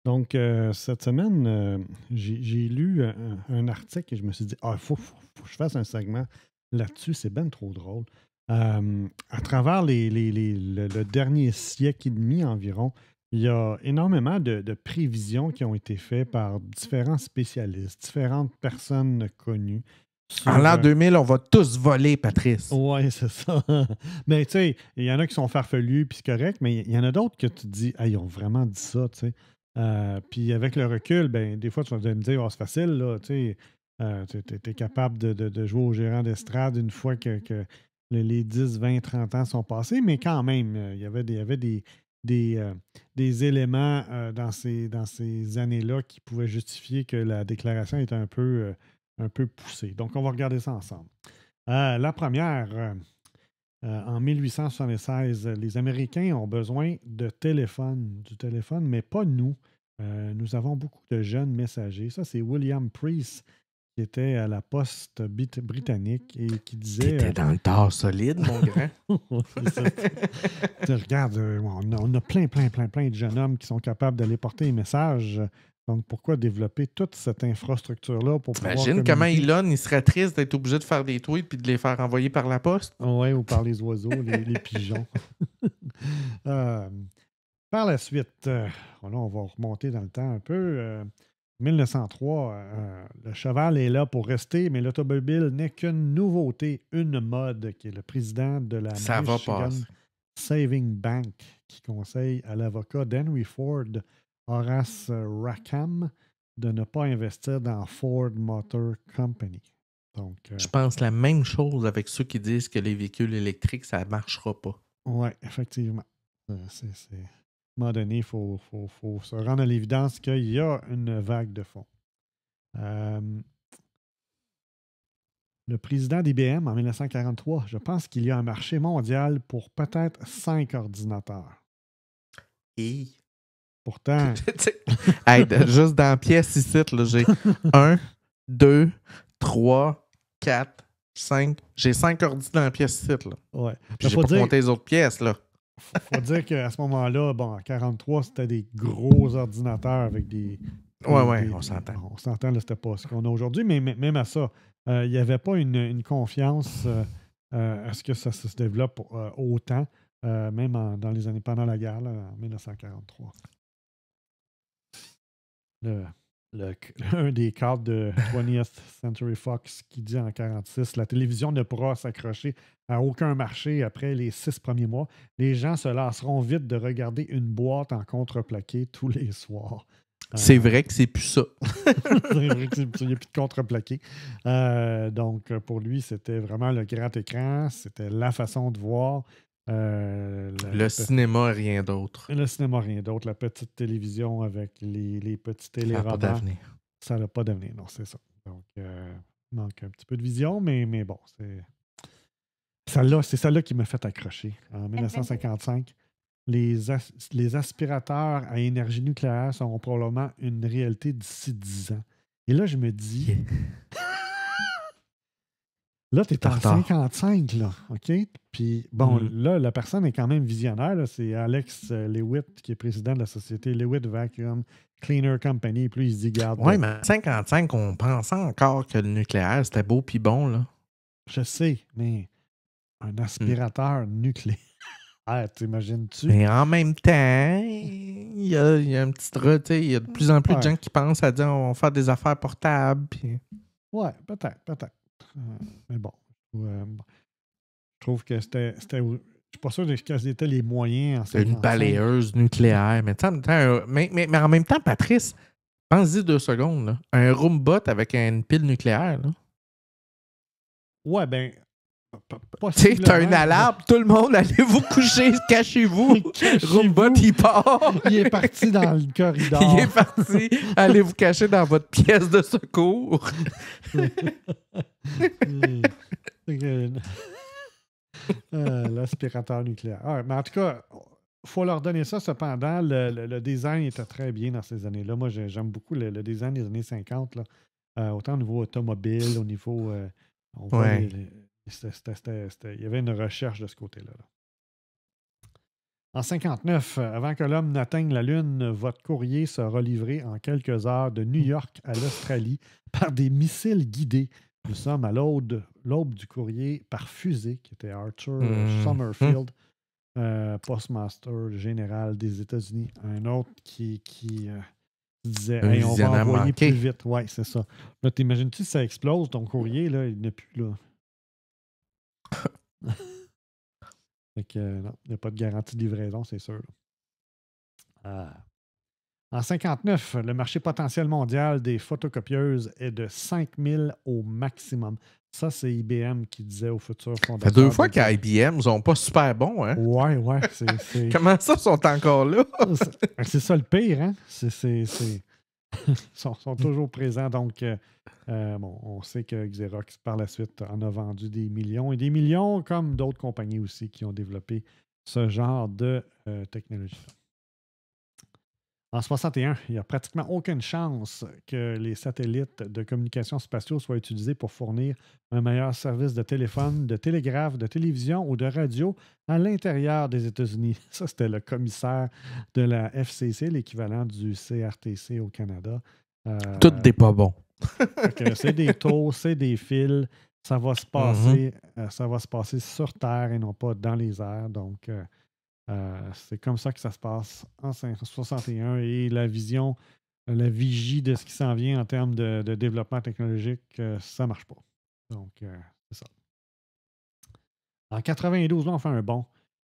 Donc, cette semaine, j'ai lu un article et je me suis dit, il faut que je fasse un segment là-dessus, c'est ben trop drôle. À travers le dernier siècle et demi environ, il y a énormément de prévisions qui ont été faites par différents spécialistes, différentes personnes connues En sur... l'an 2000, on va tous voler, Patrice. Oui, c'est ça. Mais tu sais, il y en a qui sont farfelus, puis c'est correct, mais il y en a d'autres que tu te dis, ah, ils ont vraiment dit ça, tu sais. Puis avec le recul, ben, des fois, tu vas me dire, oh, c'est facile, là, tu sais. Tu es capable de jouer au gérant d'estrade une fois que les 10, 20, 30 ans sont passés, mais quand même, il y avait des éléments dans ces années-là qui pouvaient justifier que la déclaration était un peu poussée. Donc, on va regarder ça ensemble. La première, en 1876, les Américains ont besoin du téléphone, mais pas nous. Nous avons beaucoup de jeunes messagers. Ça, c'est William Priest qui était à la poste britannique et qui disait... T'étais dans le tard solide, mon grand. C'est ça. Regarde, on a plein de jeunes hommes qui sont capables d'aller porter les messages. Donc, pourquoi développer toute cette infrastructure-là pour pouvoir Imagine comment Elon, il serait triste d'être obligé de faire des tweets puis de les faire envoyer par la poste. Oui, ou par les oiseaux, les pigeons. Par la suite, là, on va remonter dans le temps un peu. 1903, le cheval est là pour rester, mais l'automobile n'est qu'une nouveauté, une mode, qui est le président de la Ça va Michigan passer. Saving Bank, qui conseille à l'avocat d'Henry Ford, Horace Rackham, de ne pas investir dans Ford Motor Company. Donc, Je pense la même chose avec ceux qui disent que les véhicules électriques, ça ne marchera pas. oui, effectivement. À un moment donné, il faut se rendre à l'évidence qu'il y a une vague de fonds. Le président d'IBM en 1943, je pense qu'il y a un marché mondial pour peut-être 5 ordinateurs. Et... Pourtant... hey, juste dans la pièce ici, là, j'ai 1, 2, 3, 4, 5. J'ai 5 ordis dans la pièce ici. Là. Ouais. Puis j'ai pas compté les autres pièces. Là. Faut dire qu'à ce moment-là, bon, en 1943, c'était des gros ordinateurs avec des... Ouais, on s'entend. On s'entend, là, c'était pas ce qu'on a aujourd'hui, mais même à ça, il n'y avait pas une confiance à ce que ça se développe autant, même dans les années pendant la guerre, là, en 1943. Un des cadres de 20th Century Fox qui dit en 1946, la télévision ne pourra s'accrocher à aucun marché après les 6 premiers mois. Les gens se lasseront vite de regarder une boîte en contreplaqué tous les soirs. C'est vrai que c'est plus ça. C'est vrai qu'il n'y a plus de contreplaqué. Donc, pour lui, c'était vraiment le grand écran. C'était la façon de voir. Le cinéma, rien d'autre. Le cinéma, rien d'autre. La petite télévision avec les petits téléromans. Ça n'a pas d'avenir. Ça n'a pas d'avenir, non, c'est ça. Donc, il manque un petit peu de vision, mais bon, c'est celle-là qui m'a fait accrocher. En 1955, les aspirateurs à énergie nucléaire seront probablement une réalité d'ici 10 ans. Et là, je me dis... Yeah. Là, tu es en 55, là, OK? Puis, bon, là, la personne est quand même visionnaire. Là, c'est Alex Lewitt, qui est président de la société Lewitt Vacuum Cleaner Company. Puis, il se dit, garde... Oui, mais en 55, on pensait encore que le nucléaire, c'était beau puis bon, là. Je sais, mais un aspirateur nucléaire, t'imagines-tu? Mais en même temps, il y a un petit... Il y a de plus en plus de gens qui pensent à dire on va faire des affaires portables. Puis... Ouais, peut-être. Mais bon, je trouve que c'était je suis pas sûr de quels étaient les moyens en 55. Une balayeuse nucléaire. Mais en même temps, Patrice, pense-y 2 secondes. Là. Un Roombot avec une pile nucléaire. Là. Ouais, ben... Tu sais, t'as une alarme, tout le monde, allez vous coucher, cachez-vous. Roombot, il part. Il est parti dans le corridor. Il est parti. Allez vous cacher dans votre pièce de secours. L'aspirateur nucléaire. Mais en tout cas, il faut leur donner ça. Cependant, le design était très bien dans ces années-là. Moi, j'aime beaucoup le design des années 50. Là. Autant au niveau automobile, au niveau... il y avait une recherche de ce côté-là. En 59, avant que l'homme n'atteigne la Lune, votre courrier sera livré en quelques heures de New York à l'Australie par des missiles guidés. Nous sommes à l'aube du courrier par fusée, qui était Arthur Summerfield, postmaster général des États-Unis. Un autre qui disait hey, on va envoyer plus vite. Oui, c'est ça. Là, t'imagines-tu si ça explose, ton courrier, là, il n'est plus là. Fait que, non, il n'y a pas de garantie de livraison, c'est sûr. En 59, le marché potentiel mondial des photocopieuses est de 5 000 au maximum. Ça, c'est IBM qui disait au futur fondateur. Ça fait 2 fois qu'IBM ne sont pas super bons, hein? Ouais. Comment ça, ils sont encore là? C'est ça le pire, hein? Ils sont toujours présents. Donc, on sait que Xerox, par la suite, en a vendu des millions et des millions, comme d'autres compagnies aussi qui ont développé ce genre de technologie. En 61, il n'y a pratiquement aucune chance que les satellites de communication spatiaux soient utilisés pour fournir un meilleur service de téléphone, de télégraphe, de télévision ou de radio à l'intérieur des États-Unis. Ça, c'était le commissaire de la FCC, l'équivalent du CRTC au Canada. Tout n'est pas bon. C'est des taux, c'est des fils. Ça va se passer, ça va se passer sur Terre et non pas dans les airs. Donc, c'est comme ça que ça se passe en 61 et la vision, la vigie de ce qui s'en vient en termes de développement technologique, ça ne marche pas. Donc, c'est ça. En 92, là, on fait un bond.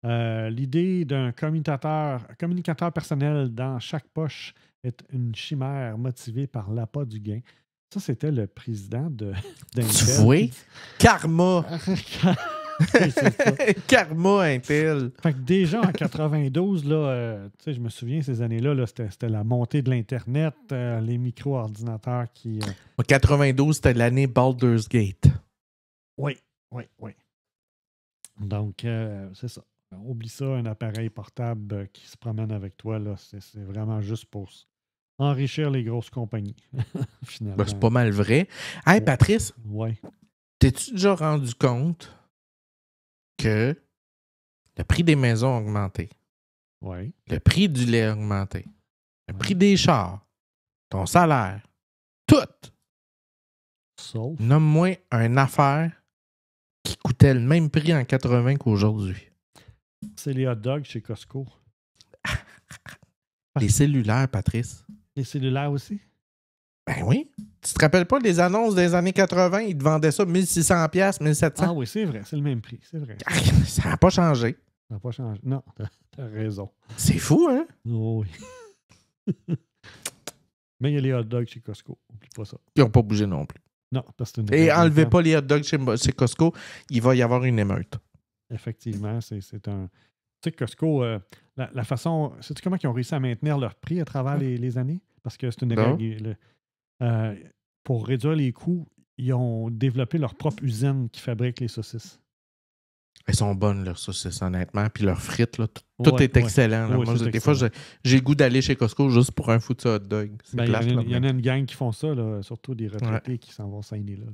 L'idée d'un communicateur personnel dans chaque poche est une chimère motivée par l'appât du gain. Ça, c'était le président d'Intel. Tu vois? Karma! Karma Intel. Fait que déjà en 92, là, je me souviens ces années-là, là, c'était la montée de l'Internet, les micro-ordinateurs qui. En 92, c'était l'année Baldur's Gate. Oui. Donc, c'est ça. Oublie ça, un appareil portable qui se promène avec toi, là, c'est vraiment juste pour enrichir les grosses compagnies, finalement. Ben, c'est pas mal vrai. Hey, Patrice, t'es-tu déjà rendu compte que le prix des maisons a augmenté? Oui. Le prix du lait a augmenté. Le prix des chars. Ton salaire. Tout. Sauf. Nomme-moi une affaire qui coûtait le même prix en 80 qu'aujourd'hui. C'est les hot dogs chez Costco. Les cellulaires, Patrice. Les cellulaires aussi? Ben oui. Tu te rappelles pas des annonces des années 80? Ils te vendaient ça 1600$, 1700$. Ah oui, c'est vrai. C'est le même prix. C'est vrai. Ça n'a pas changé. Ça n'a pas changé. Non, t'as raison. C'est fou, hein? Oh, oui. Mais il y a les hot dogs chez Costco. Oublie pas ça. Ils n'ont pas bougé non plus. Non, parce que et enlevez pas les hot dogs chez Costco, il va y avoir une émeute. Effectivement, c'est un... Tu sais, Costco, la façon... Sais-tu comment ils ont réussi à maintenir leur prix à travers les années? Parce que c'est une règle... pour réduire les coûts, ils ont développé leur propre usine qui fabrique les saucisses. Elles sont bonnes, leurs saucisses, honnêtement. Puis leurs frites, là, tout est excellent. Là. Moi, des fois, j'ai le goût d'aller chez Costco juste pour un foutu hot dog. Il y en a une gang qui font ça, là, surtout des retraités qui s'en vont s'aîner là.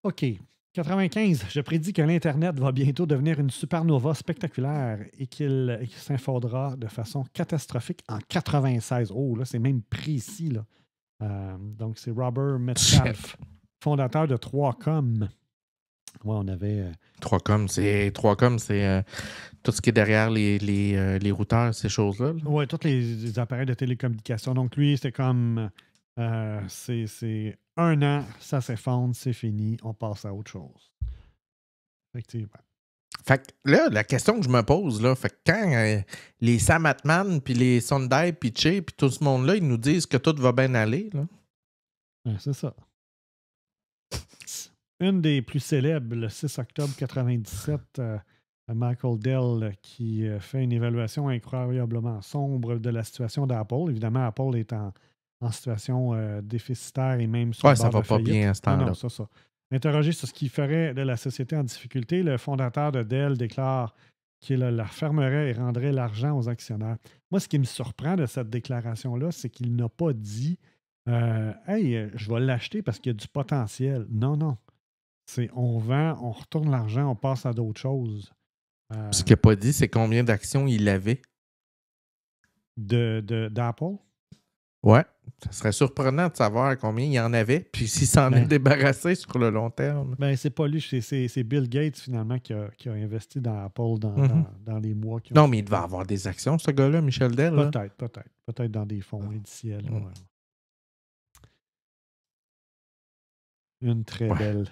OK. 95, je prédis que l'Internet va bientôt devenir une supernova spectaculaire et qu'il s'infondra de façon catastrophique en 96. Oh, là, c'est même précis, là. Donc, c'est Robert Metcalfe, fondateur de 3Com. Ouais, on avait... 3Com, c'est tout ce qui est derrière les routeurs, ces choses-là. Là. Oui, tous les appareils de télécommunication. Donc, lui, c'est comme... c'est 1 an, ça s'effondre, c'est fini, on passe à autre chose. Effectivement. Fait que là, la question que je me pose, là, fait que quand les Sam Altman, puis les Sunday, puis Che, puis tout ce monde-là, ils nous disent que tout va bien aller, là. C'est ça. Une des plus célèbres, le 6 octobre 1997, Michael Dell qui fait une évaluation incroyablement sombre de la situation d'Apple. Évidemment, Apple est en situation déficitaire et même sur le bord ça va de pas faillite. bien à ce temps-là. Non, ça. Interrogé sur ce qui ferait de la société en difficulté, le fondateur de Dell déclare qu'il la fermerait et rendrait l'argent aux actionnaires. Moi, ce qui me surprend de cette déclaration-là, c'est qu'il n'a pas dit hey, je vais l'acheter parce qu'il y a du potentiel. Non. C'est on vend, on retourne l'argent, on passe à d'autres choses. Ce qu'il n'a pas dit, c'est combien d'actions il avait. D'Apple? Ouais. Ça serait surprenant de savoir combien il en avait, puis s'il s'en est débarrassé sur le long terme. Ben, c'est pas lui, c'est Bill Gates, finalement, qui a investi dans Apple dans les mois qui ont... Non, mais il devait avoir des actions, ce gars-là, Michel Dell. Peut-être dans des fonds indiciels. Ouais. Une très belle.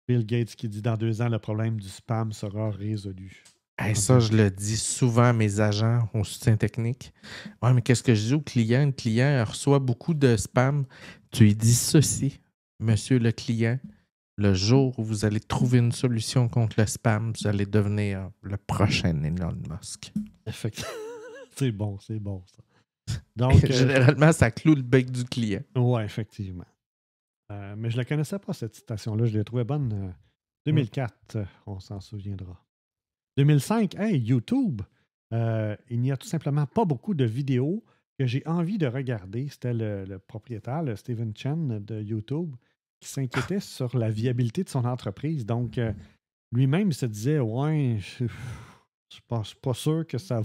Bill Gates qui dit dans 2 ans, le problème du spam sera résolu. Hey, ça, je le dis souvent à mes agents au soutien technique. Ouais, mais qu'est-ce que je dis au client? Le client reçoit beaucoup de spam. Tu lui dis ceci, monsieur le client. Le jour où vous allez trouver une solution contre le spam, vous allez devenir le prochain Elon Musk. Effectivement. C'est bon, ça. Donc, généralement, ça cloue le bec du client. Oui, effectivement. Mais je ne la connaissais pas, cette citation-là. Je l'ai trouvée bonne. 2004, on s'en souviendra. 2005, hey, YouTube. Il n'y a tout simplement pas beaucoup de vidéos que j'ai envie de regarder. C'était le propriétaire, le Steven Chen de YouTube, qui s'inquiétait sur la viabilité de son entreprise. Donc, lui-même se disait, ouais, je ne suis pas sûr que ça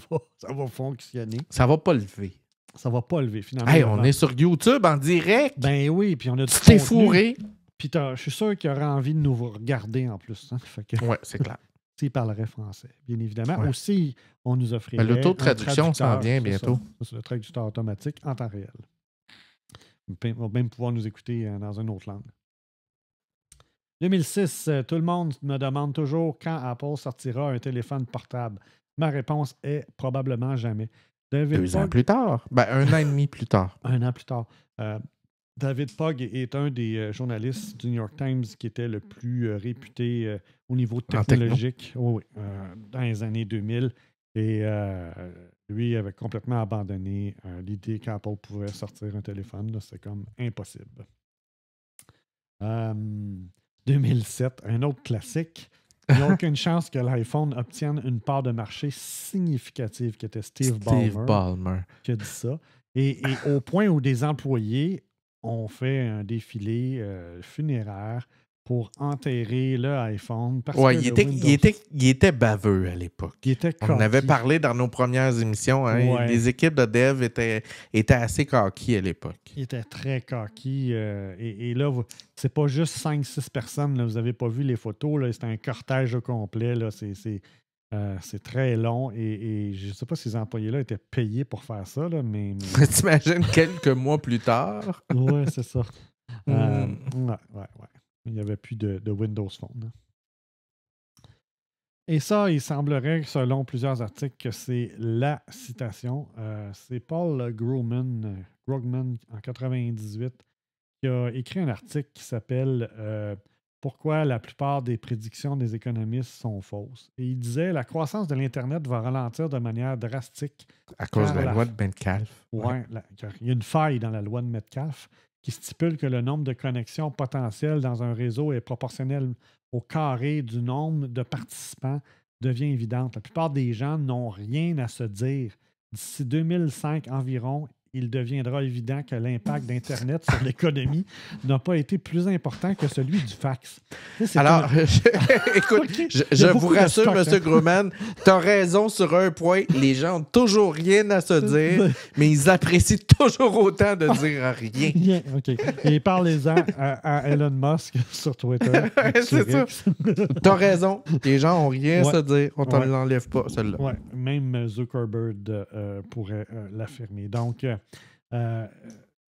va fonctionner. Ça va pas lever. Ça va pas lever, finalement. Hey, on est sur YouTube en direct. Ben oui, puis on a du Tu t'es fourré. Puis je suis sûr qu'il aurait envie de nous regarder en plus. Hein? Oui, c'est clair. S'il parlerait français, bien évidemment. Ouais. Aussi, on nous offrirait l'auto-traduction s'en vient bientôt. C'est le traducteur automatique en temps réel. On va même pouvoir nous écouter dans une autre langue. 2006, tout le monde me demande toujours quand Apple sortira un téléphone portable. Ma réponse est probablement jamais. 2 ans plus tard. Ben, 1 an et demi plus tard. 1 an plus tard. David Pogg est un des journalistes du New York Times qui était le plus réputé au niveau technologique dans les années 2000. Et lui avait complètement abandonné l'idée qu'Apple pouvait sortir un téléphone. C'est comme impossible. 2007, un autre classique. Il n'y a aucune chance que l'iPhone obtienne une part de marché significative, qui était Steve Ballmer qui a dit ça. Et au point où des employés ont fait un défilé funéraire pour enterrer le iPhone. Oui, il était baveux à l'époque. On en avait parlé dans nos premières émissions. Hein, ouais. Les équipes de dev étaient assez coquilles à l'époque. Il était très coquille. Et là, c'est pas juste 5-6 personnes. Là, vous n'avez pas vu les photos. C'est un cortège au complet. Là, c'est très long. Et je ne sais pas si ces employés-là étaient payés pour faire ça. Là, mais... T'imagines quelques mois plus tard? Oui, c'est ça. Ouais. Il n'y avait plus de Windows Phone. Hein. Et ça, il semblerait, selon plusieurs articles, que c'est la citation. C'est Paul Grogman, en 1998, qui a écrit un article qui s'appelle Pourquoi la plupart des prédictions des économistes sont fausses. Et il disait la croissance de l'Internet va ralentir de manière drastique. À cause de la loi de Metcalfe. Oui, il y a une faille dans la loi de Metcalfe qui stipule que le nombre de connexions potentielles dans un réseau est proportionnel au carré du nombre de participants devient évidente. La plupart des gens n'ont rien à se dire. D'ici 2005 environ, il deviendra évident que l'impact d'Internet sur l'économie n'a pas été plus important que celui du fax. Alors, écoute, je vous rassure, M. Grumman, tu as raison sur un point. Les gens n'ont toujours rien à se dire, mais ils apprécient toujours autant de dire rien. OK. Et parlez-en à Elon Musk sur Twitter. C'est ça. Tu as raison. Les gens n'ont rien à se dire. On ne t'en l'enlève pas, celle-là. Oui, même Zuckerberg pourrait l'affirmer. Donc,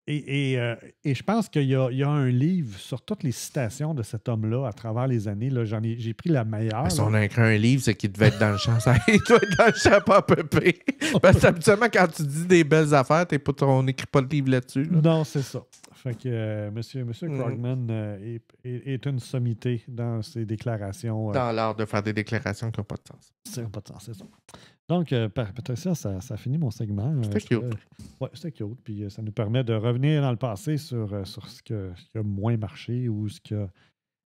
et je pense qu'il y a un livre sur toutes les citations de cet homme-là à travers les années. Là, j'ai pris la meilleure. Si on a écrit un livre, c'est qu'il devait être dans le champ. Il doit être dans le champ pas peu près. Parce que habituellement, quand tu dis des belles affaires, on n'écrit pas de livre là-dessus. Là. Non, c'est ça. Fait que Monsieur Krugman est une sommité dans ses déclarations. Dans l'art de faire des déclarations qui n'ont pas de sens. Ça n'a pas de sens, c'est ça. Donc, Patricia, ça finit mon segment. C'était cute. Oui, c'était cute. Puis ça nous permet de revenir dans le passé sur ce qui a moins marché ou ce qui a...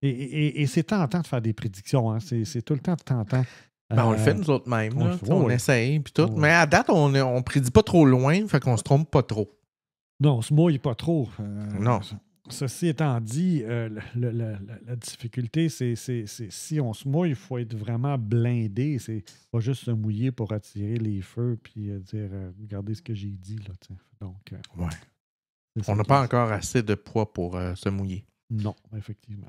Et c'est tentant de faire des prédictions. Hein. C'est tout le temps tentant. On le fait nous autres mêmes. On essaye puis tout. Mais à date, on ne prédit pas trop loin, fait qu'on se trompe pas trop. Non, on se mouille pas trop. Non. ceci étant dit, la difficulté, c'est si on se mouille, il faut être vraiment blindé. C'est pas juste se mouiller pour attirer les feux puis dire regardez ce que j'ai dit. Là, donc, Ouais. c'est ça On n'a qui pas est- encore assez de poids pour se mouiller. Non, effectivement.